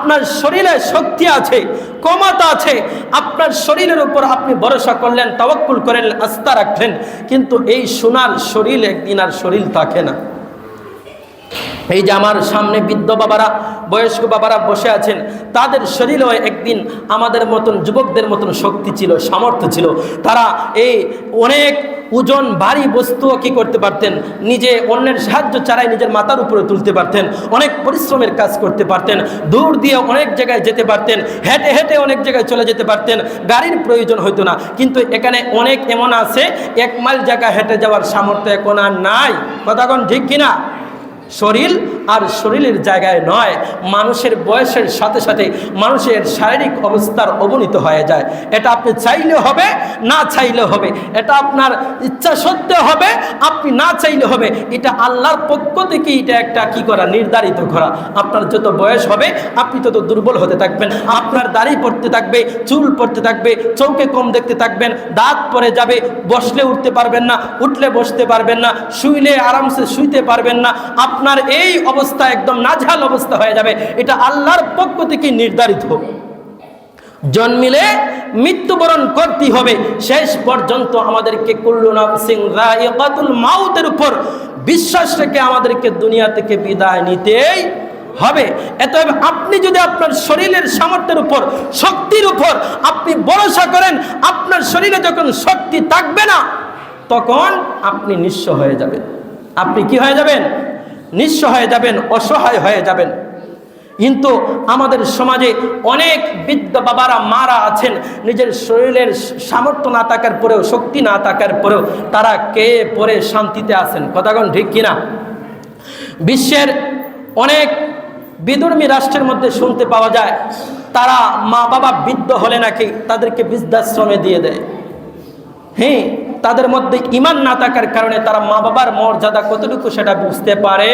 আপনার শরীরে শক্তি আছে, ক্ষমতা আছে, আপনার শরীরের উপর আপনি ভরসা করলেন, তাওয়াক্কুল করলেন, আস্থা রাখলেন, কিন্তু এই সোনার শরীর একদিন আর শরীর থাকে না। এই যে আমার সামনে বৃদ্ধ বাবারা, বয়স্ক বাবারা বসে আছেন, তাদের শরীরেও একদিন আমাদের মতন যুবকদের মতন শক্তি ছিল, সামর্থ্য ছিল। তারা এই অনেক ওজন ভারী বস্তুও কি করতে পারতেন, নিজে অন্যের সাহায্য ছাড়াই নিজের মাথার উপরে তুলতে পারতেন, অনেক পরিশ্রমের কাজ করতে পারতেন, দূর দিয়ে অনেক জায়গায় যেতে পারতেন, হেঁটে হেঁটে অনেক জায়গায় চলে যেতে পারতেন, গাড়ির প্রয়োজন হতো না। কিন্তু এখানে অনেক এমন আছে 1 মাইল জায়গা হেঁটে যাওয়ার সামর্থ্য এখন আর নাই। কথা কোন ঠিক কিনা? শরীর আর শরীরের জায়গায় নয়, মানুষের বয়সের সাথে সাথে মানুষের শারীরিক অবস্থার অবনতি হয়ে যায়। এটা আপনি চাইলে হবে, না চাইলে হবে, এটা আপনার ইচ্ছা সত্ত্বেও হবে, আপনি না চাইলে হবে। এটা আল্লাহর পক্ষ থেকে এটা একটা কি করা, নির্ধারিত করা। আপনার যত বয়স হবে আপনি তত দুর্বল হতে থাকবেন, আপনার দাড়ি পড়তে থাকবে, চুল পড়তে থাকবে, চোখে কম দেখতে থাকবেন, দাঁত পড়ে যাবে, বসলে উঠতে পারবেন না, উঠলে বসতে পারবেন না, শুইলে আরামসে শুইতে পারবেন না, আপনার এই অবস্থা একদম নাজেহাল অবস্থা হয়ে যাবে। এটা আল্লাহর পক্ষ থেকে নির্ধারিত। জন্মিলে মৃত্যুবরণ করতেই হবে। শেষ পর্যন্ত আমাদেরকে কুল্লু নাফসিন যায়িকাতুল মাউতের উপর বিশ্বাস রেখে আমাদেরকে দুনিয়া থেকে বিদায় নিতেই হবে। অতএব আপনি যদি আপনার শরীরের সামর্থ্যের উপর, শক্তির উপর আপনি ভরসা করেন, আপনার শরীরে যখন শক্তি থাকবে না তখন আপনি নিঃস্ব হয়ে যাবেন। আপনি কি হয়ে যাবেন? নিঃস্ব হয়ে যাবেন, অসহায় হয়ে যাবেন। কিন্তু আমাদের সমাজে অনেক বৃদ্ধ বাবারা, মারা আছেন, নিজের শরীরের সামর্থ্য না থাকার পরেও, শক্তি না থাকার পরেও তারা কে পরে শান্তিতে আছেন। কথাগণ ঠিক কিনা? বিশ্বের অনেক বিধর্মী রাষ্ট্রের মধ্যে শুনতে পাওয়া যায়, তারা মা বাবা বৃদ্ধ হলে নাকি তাদেরকে বৃদ্ধাশ্রমে দিয়ে দেয়। হ্যাঁ, তাদের মধ্যে ঈমান না থাকার কারণে তারা মা বাবার মর্যাদা কতটুকু সেটা বুঝতে পারে,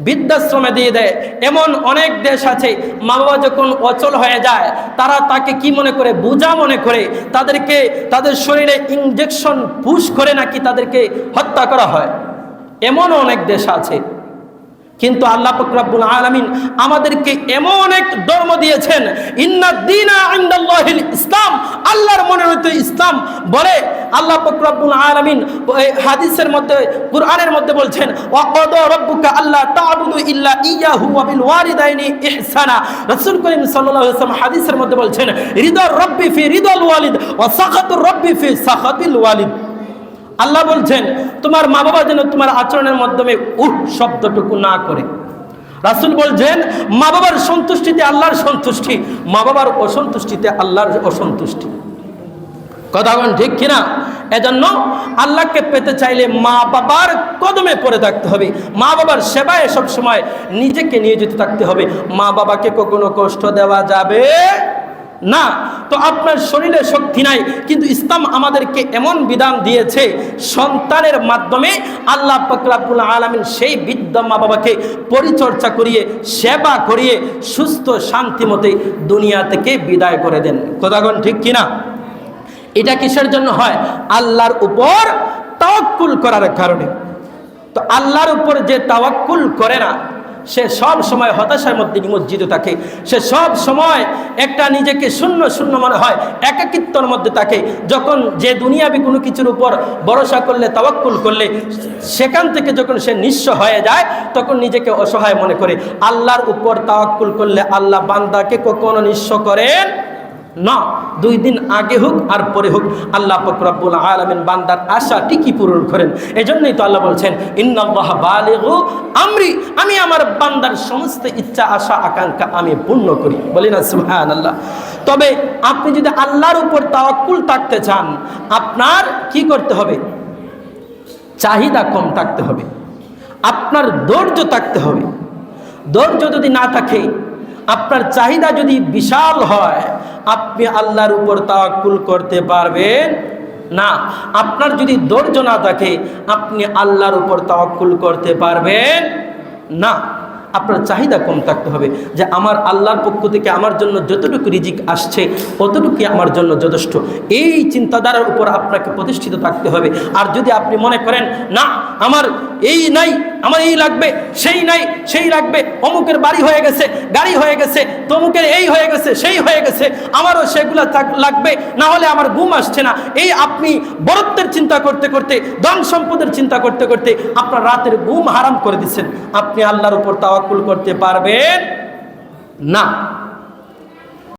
বৃদ্ধাশ্রমে দিয়ে দেয়। এমন অনেক দেশ আছে, মা বাবা যখন অচল হয়ে যায় তারা তাকে কি মনে করে, বোঝা মনে করে, তাদেরকে তাদের শরীরে ইনজেকশন পুশ করে নাকি তাদেরকে হত্যা করা হয়। এমন অনেক দেশ আছে। কিন্তু আল্লাহ পাক রব্বুল আলামিন আমাদেরকে এমন এক ধর্ম দিয়েছেন, ইন্নাদ দীনা ইনদাল্লাহিল ইসলাম, আল্লাহর মনোনীত ইসলাম বলে আল্লাহ পাক রব্বুল আলামিন হাদিসের মধ্যে, কুরআনের মধ্যে বলছেন, ওয়া ক্বাদা রাব্বুকা আল্লা তা'বুদু ইল্লা ইয়্যাহু ওয়া বিল ওয়ালিদাইনি ইহসানা। রাসূল করিম সাল্লাল্লাহু আলাইহি ওয়াসাল্লাম হাদিসের মধ্যে বলছেন, রিদার রাব্বি ফি রিদাল ওয়ালিদ ওয়া সাখাতুর রাব্বি ফি সাখাতিল ওয়ালিদ। আল্লাহ বলছেন তোমার মা বাবা যেন তোমার আচরণের মাধ্যমে শব্দটুকু না করে। রাসূল বলছেন মা বাবার সন্তুষ্টিতে আল্লাহর সন্তুষ্টি, মা বাবার অসন্তুষ্টিতে আল্লাহর অসন্তুষ্টি। কথা বলেন ঠিক কিনা? এজন্য আল্লাহকে পেতে চাইলে মা বাবার কদমে পড়ে থাকতে হবে, মা বাবার সেবায় সব সময় নিজেকে নিয়োজিত থাকতে হবে। মা বাবাকে কখনো কষ্ট দেওয়া যাবে না। তো আপনার শরীরে শক্তি নাই, কিন্তু ইসলাম আমাদেরকে এমন বিধান দিয়েছে, সন্তানের মাধ্যমে আল্লাহ পাক রব্বুল আলামিন সেই বৃদ্ধ মা বাবাকে পরিচর্যা করিয়ে, সেবা করিয়ে সুস্থ শান্তিমতে দুনিয়া থেকে বিদায় করে দেন। কথাগণ ঠিক কিনা? এটা কিসের জন্য হয়? আল্লাহর উপর তাওয়াক্কুল করার কারণে। তো আল্লাহর উপর যে তাওয়াক্কুল করে না সে সব সময় হতাশার মধ্যে নিমজ্জিত থাকে, সে সব সময় একটা নিজেকে শূন্য শূন্য মনে হয়, একাকিত্বের মধ্যে থাকে। যখন যে দুনিয়াবি কোনো কিছুর উপর ভরসা করলে, তাওয়াক্কুল করলে, সেখান থেকে যখন সে নিঃস্ব হয়ে যায় তখন নিজেকে অসহায় মনে করে। আল্লাহর উপর তাওয়াক্কুল করলে আল্লাহ বান্দাকে কখনো নিঃস্ব করেন না। 2 দিন আগে হোক আর পরে হোক আল্লাহ পাক রব্বুল আলামিন বান্দার আশা ঠিকই পূরণ করেন। এজন্যই তো আল্লাহ বলছেন, ইন্নাল্লাহা বালিগু আমরি, আমি আমার বান্দার সমস্ত ইচ্ছা, আশা, আকাঙ্ক্ষা আমি পূর্ণ করি। বলি না সুবহানাল্লাহ। তবে আপনি যদি আল্লাহর উপর তাওয়াক্কুল থাকতে চান, আপনার কি করতে হবে? চাহিদা কম থাকতে হবে, আপনার ধৈর্য থাকতে হবে। ধৈর্য যদি না থাকে, আপনার চাহিদা যদি বিশাল হয়, আপনি আল্লাহর উপর তাওয়াক্কুল করতে পারবেন না। আপনার যদি ধৈর্য না থাকে, আপনি আল্লাহর উপর তাওয়াক্কুল করতে পারবেন না। আপনার চাহিদা কম থাকতে হবে, যে আমার আল্লাহর পক্ষ থেকে আমার জন্য যতটুকু রিজিক আসছে ততটুকুই আমার জন্য যথেষ্ট। এই চিন্তাধারার উপর আপনাকে প্রতিষ্ঠিত থাকতে হবে। আর যদি আপনি মনে করেন না আমার এই নাই, আমার এই লাগবে, সেই নাই, সেই লাগবে, অমুকের বাড়ি হয়ে গেছে, গাড়ি হয়ে গেছে, তমুকের এই হয়ে গেছে, সেই হয়ে গেছে, আমারও সেগুলো লাগবে, না হলে আমার ঘুম আসছে না। এই আপনি বরত্বের চিন্তা করতে করতে, ধন সম্পদের চিন্তা করতে করতে আপনার রাতের ঘুম হারাম করে দিচ্ছেন। আপনি আল্লাহর উপর তাওয়াক্কুল করতে পারবেন না।